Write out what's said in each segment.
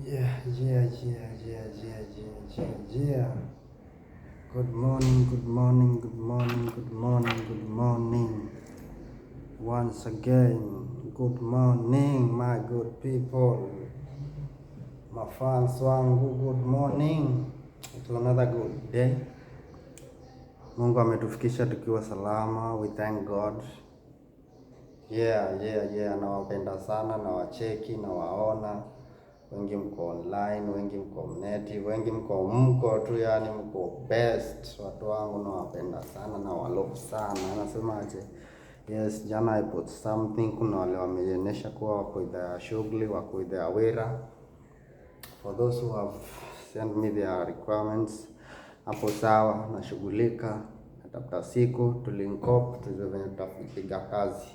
Yeah. Good morning, good morning, good morning, good morning, good morning. Once again, good morning, my good people. Mafans wangu, good morning. It's another good day. Mungu ametufikisha tukiwa salama. We thank God. Nawapenda sana, nawacheki, nawaona. Wengi mko online, wengi mko mneti, wengi mko tu, yani mko best. Watu wangu nawapenda sana na walove sana. Anasemaje? Yes, jana I put something. Kuna wale wameonyesha kuwa wako idha shughuli, wako idha wera. For those who have sent me their requirements, hapo sawa, nashughulika. Natafuta siku tulinkop tujue venye tutapiga kazi.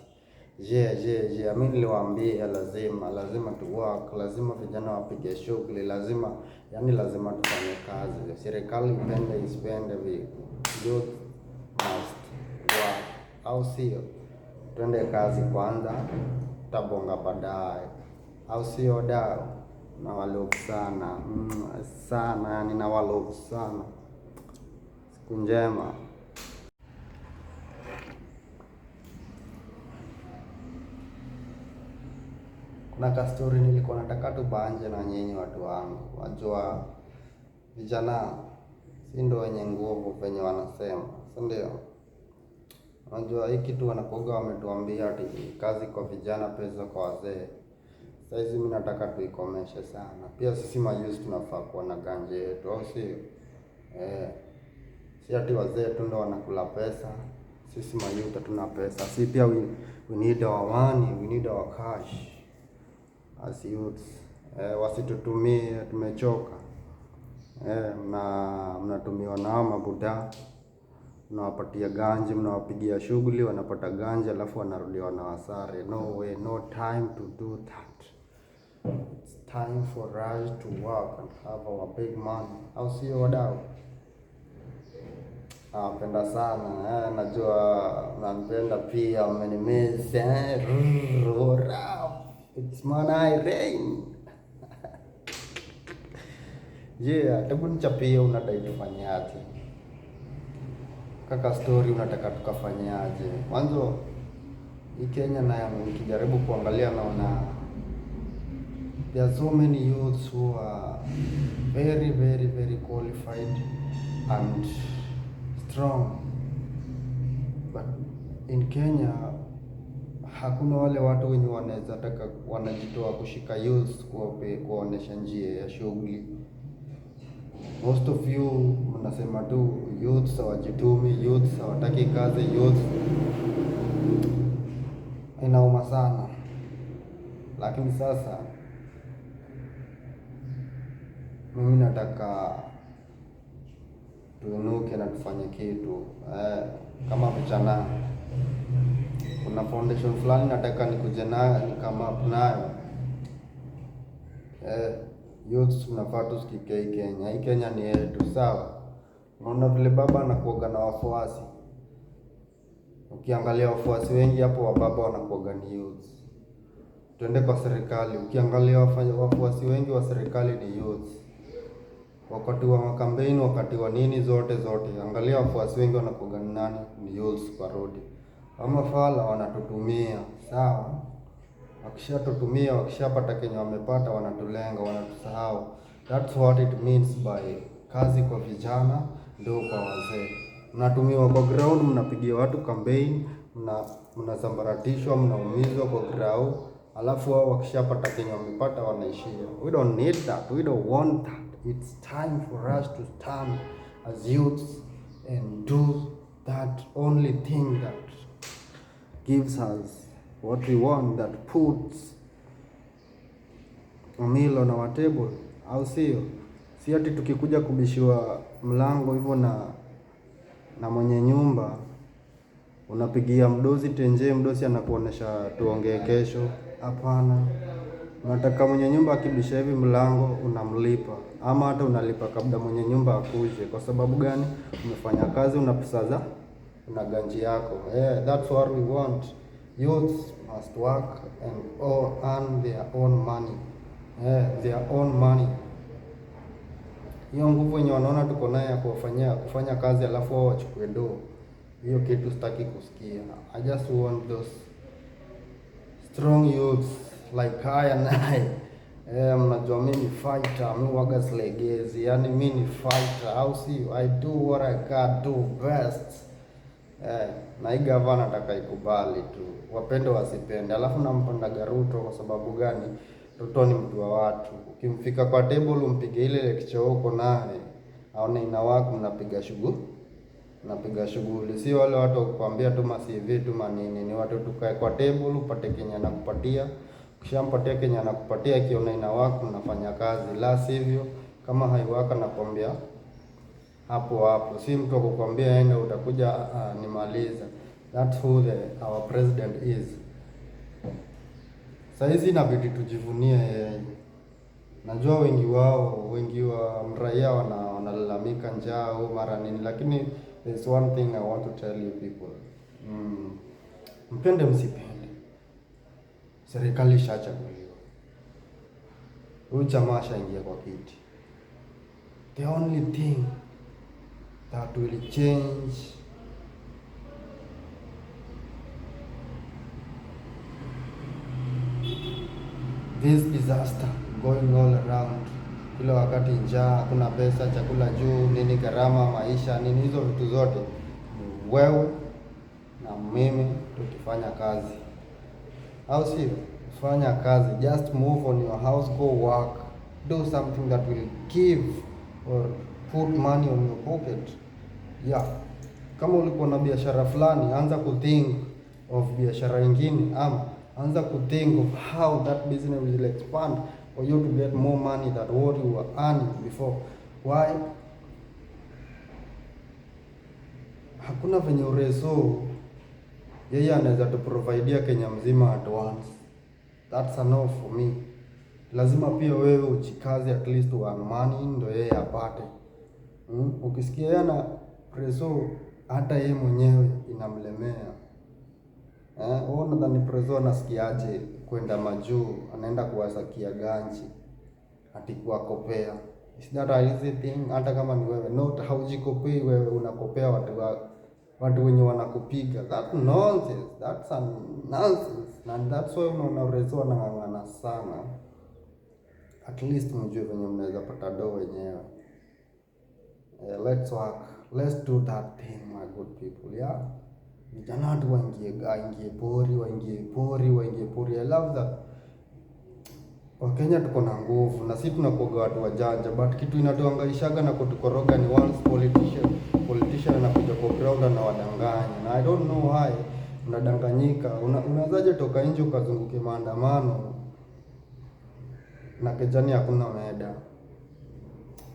Mimi niliwaambia lazima tu work, lazima vijana wapige shughuli, lazima tufanye kazi. Serikali ipende isipende, youth must work, au sio? Twende kazi kwanza, tutabonga baadaye, au sio dao? Na walove sana sana, yani na walove sana. Siku njema. Kuna ka story nilikuwa nataka tu banje na nyinyi watu wangu. Wajua vijana si ndio wenye nguvu venye wanasema, si ndio? Unajua hii kitu wanakuanga wametuambia ati kazi kwa vijana, pesa kwa wazee. Sasa hizi mimi nataka tuikomeshe sana. Pia sisi mayouth tunafaa kuwa na ganje yetu, au sio? Si ati wazee tu ndio wanakula pesa. Sisi mayouth hatuna pesa. Si pia we need our money, we need our cash as youth. Wasitutumie, tumechoka. Mnatumiwa nao mabuda, mnawapatia ganji, mnawapigia shughuli, wanapata ganji alafu wanarudiwa na wasare. No way, no time to do that. It's time for us to work and have our big money. Au sio wadau? Napenda sana, najua mnanipenda pia, mmenimiss. It's humaneye rain. Hebu nichapie, unadai tufanyaje? Kaka story unataka tukafanyaje? Mwanzo hii Kenya na nikijaribu kuangalia naona there are so many youths who are very very very qualified and strong, but in Kenya hakuna wale watu wenye wanaweza taka wanajitoa kushika youth kuonesha njia ya shughuli. Most of you mnasema tu youth hawajitumi, youth hawataki kazi, youth. Inauma sana. Lakini sasa mimi nataka tuinuke na tufanye kitu. Kama vijana kuna foundation fulani nataka nikuje nayo, ni kama nayo. Youth tunafaa tusikike hii Kenya. Hii Kenya ni yetu, sawa? Unaona vile baba anakuoga na wafuasi. Ukiangalia wafuasi wengi hapo wa baba wanakuoga ni youth. Tuende kwa serikali, ukiangalia wafuasi wengi wa serikali ni youth. Wakati wa campaign, wakati wa nini, zote angalia wafuasi wengi wanakuoga ni nani? Ni youth kwa road. Ama fala wanatutumia, sawa? Wakishatutumia, wakishapata Kenya wamepata, wanatulenga, wanatusahau. That's what it means by kazi kwa vijana ndio kwa wazee. Mnatumiwa kwa ground, mnapigia watu campaign, mnasambaratishwa, mnaumizwa kwa ground, alafu wao wakishapata Kenya wamepata wanaishia. We don't need that, we don't want that. It's time for us to stand as youths and do that only thing that gives us what we want, that puts a meal on our table, au sio? Si ati tukikuja kubishiwa mlango hivyo na mwenye nyumba unapigia mdozi tenje, mdozi anakuonesha tuongee kesho. Hapana. Unataka mwenye nyumba akibisha hivi mlango unamlipa, ama hata unalipa kabla mwenye nyumba akuje. Kwa sababu gani? Umefanya kazi, una pesa za una ganji yako. That's what we want. Youth must work and earn their own money. their own money. Hiyo nguvu yenye wanaona tuko naye ya kufanya kazi alafu wao wachukue do, hiyo kitu sitaki kusikia. I just want those strong youths like I and I. Mnajua mimi ni fighter, mimi waga slegezi, yani mimi ni fighter, au si? I do what I can do best. Na hii gavana nataka ikubali tu, wapende wasipende. Alafu nampandaga Ruto kwa sababu gani? Ruto ni mtu wa watu. Ukimfika kwa table umpige ile lecture huko naye aone ina wako, mnapiga shughuli. Si wale watu kukwambia tu CV tu manini, ni watu tukae kwa table upate Kenya nakupatia. Ukishampatia Kenya nakupatia, akiona ina wako mnafanya kazi. La sivyo kama haiwaka nakwambia hapo. Si mtu akukwambia enda utakuja nimaliza. That's who our president is. Saizi inabidi tujivunie yeye. Najua wengi wa mraia wanalalamika njaa au mara nini, lakini there's one thing I want to tell you people. Mpende msipende, serikali ishachaguliwa. Huyu jamaa ashaingia kwa kiti. The only thing that will change this disaster going all around, kila wakati njaa, hakuna pesa, chakula juu, nini, gharama maisha, nini, hizo vitu zote, wewe na mimi tukifanya kazi, au sio? Fanya kazi, just move on your house, go work, do something that will give or put money on your pocket. Yeah, kama ulikuwa na biashara fulani, anza kuthink of biashara nyingine, ama anza kuthink of how that business will expand for you to get more money than what you were earning before. Why? Hakuna venye ureso yeye anaweza tuprovidea Kenya mzima at once. That's enough for me. Lazima pia wewe uchikaze at least to earn money ndio yeye apate. Ukisikia yeye na preso hata yeye mwenyewe inamlemea. Nadhani preso anasikiaje kwenda majuu, anaenda kuwasakia ganji ati kuwakopea. Is that a easy thing? Hata kama ni wewe, not haujikopei wewe, unakopea watu wenye wanakupiga. That nonsense, that's a nonsense. And that's why unaona preso anang'ang'ana sana. At least mjue venye mnaweza pata do wenyewe. Let's work. Let's do that thing, my good people. Yeah. Vijana watu waingie pori. I love that. Wakenya tuko na nguvu na sisi tunakuwa watu wajanja, but kitu inatuangaishaga na kutukoroga ni once politician anakuja kwa ground na wadanganya. Na I don't know why unadanganyika. Unawezaje toka nje ukazunguke maandamano na kejani hakuna meda?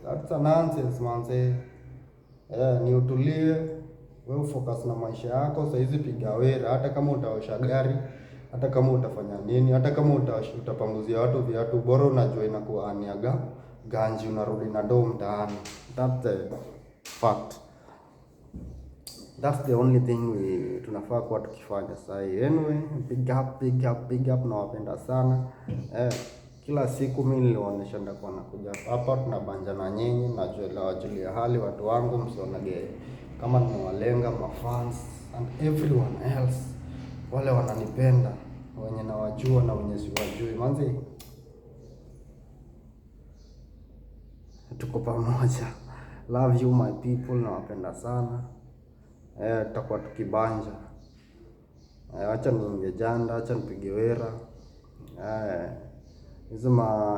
That's a nonsense, man. Ni utulie, wewe focus na maisha yako. Saizi piga wera, hata kama utaosha gari, hata kama utafanya nini, hata kama utapanguzia watu viatu, bora unajua inakuaniaga ganji, unarudi na do mtaani. That's the fact. That's the only thing tunafaa kuwa tukifanya sasa. Anyway, big up na wapenda sana. Kila siku mimi nilionyesha ndakuwa nakuja hapa, tunabanja na nyinyi, najulia hali watu wangu, msionage kama nimewalenga mafans and everyone else, wale wananipenda, wenye nawajua na wenye siwajui. Manzi, tuko pamoja. Love you my people, nawapenda sana. Tutakuwa tukibanja. Acha niingie janda, acha nipige wera.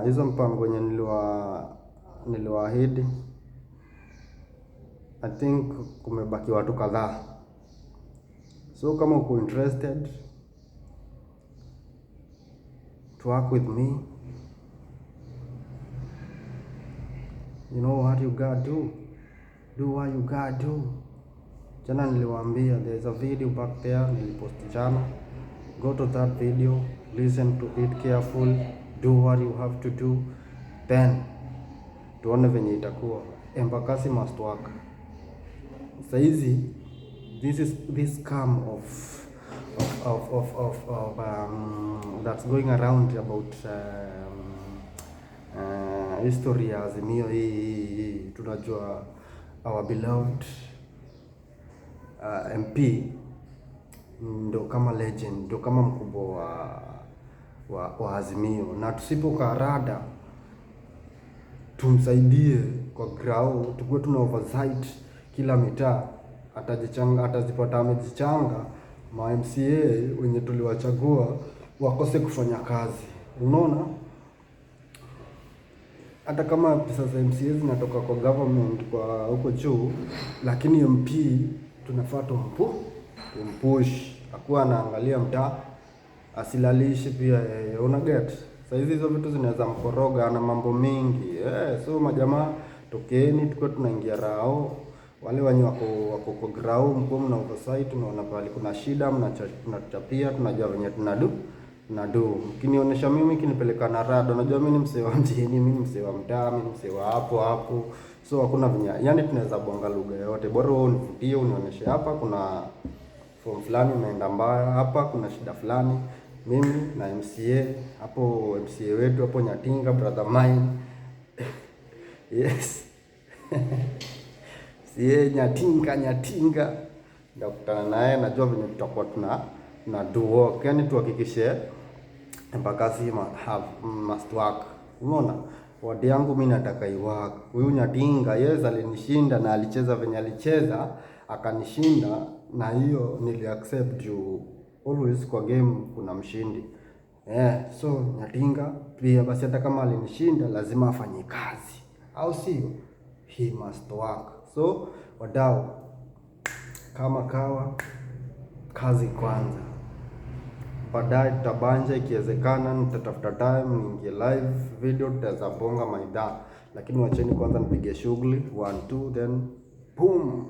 Hizo mpango yenye niliwaahidi, I think kumebaki watu kadhaa. So kama uko interested to work with me, you know what you gotta do. Do what you gotta do. Jana niliwaambia there's a video back there nilipost jana. Go to that video, listen to it carefully, do what you have to do, then tuone venye itakuwa. Embakasi must work. Saizi this scam of that's going around about history ya Azimio hii tunajua our beloved MP ndo kama legend, ndo kama mkubwa wa Azimio, na tusipokaa rada tumsaidie kwa ground, tukue tuna oversight kila mitaa, atazipata amejichanga ma MCA wenye tuliwachagua wakose kufanya kazi. Unaona, hata kama pesa za MCA zinatoka kwa government kwa huko juu, lakini MP tunafaa tumpush, akuwa anaangalia mtaa, asilalishi pia una get. Sasa hizo vitu zinaweza mkoroga na mambo mingi. So majamaa, tokeni tukue tunaingia rao, wale wenye wako kwa ground, mko mna oversight, tunaona pale kuna shida, mnachapia, tunajua venye tunadu. Mkinionyesha mimi, kinipeleka na rada, unajua mimi ni msee wa mjini, mimi ni msee wa mtaa, mimi ni msee wa hapo. So hakuna vinya, yani tunaweza bonga lugha yote, bora wewe univutie, unionyeshe hapa kuna form fulani imeenda mbaya, hapa kuna shida fulani. Mimi na MCA hapo, MCA wetu hapo Nyatinga, brother mine yes sie Nyatinga ndakutana naye, najua venye tutakuwa tuna do work, yani tuhakikishe mpaka sima must work. Umeona, wadi yangu mimi nataka iwork. Huyu Nyatinga, yes, alinishinda na alicheza venye alicheza akanishinda, na hiyo nili accept juu always kwa game kuna mshindi. So Nyatinga pia basi, hata kama alinishinda lazima afanye kazi, au sio? He must work. So wadau, kama kawa kazi kwanza, baadaye tutabanja, ikiwezekana nitatafuta time niingie live video, tutaweza bonga maida, lakini wacheni kwanza nipige shughuli 1 2 then boom.